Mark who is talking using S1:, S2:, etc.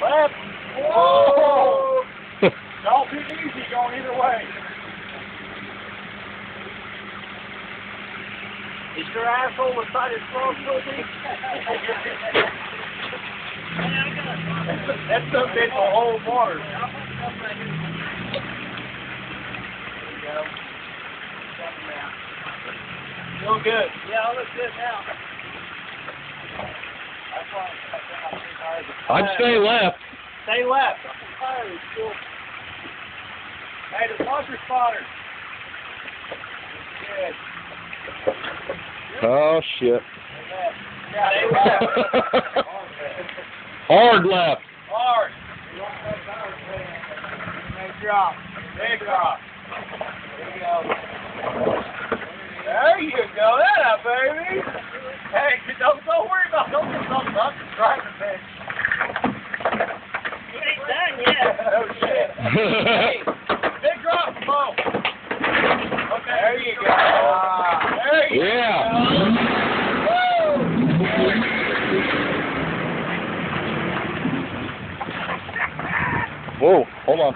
S1: Left. Whoa! Don't be easy going either way. Is your asshole beside his front pussy? That's some bitch will hold water. There you go. Feeling good. Yeah, I look good now.
S2: I'd stay left.
S1: Stay left. Hey, the bunker spotter. Good.
S2: Oh, shit.
S1: Stay left.
S2: Hard left.
S1: Hard. Big drop. Big drop. There you go. There you go. That up, baby. Hey, don't worry about don't get something up. Just drive the bitch. You ain't done yet. Oh, shit. Hey, big drop, Mo. Okay. There you go. There you
S2: Yeah.
S1: go. Woo.
S2: Whoa, hold on.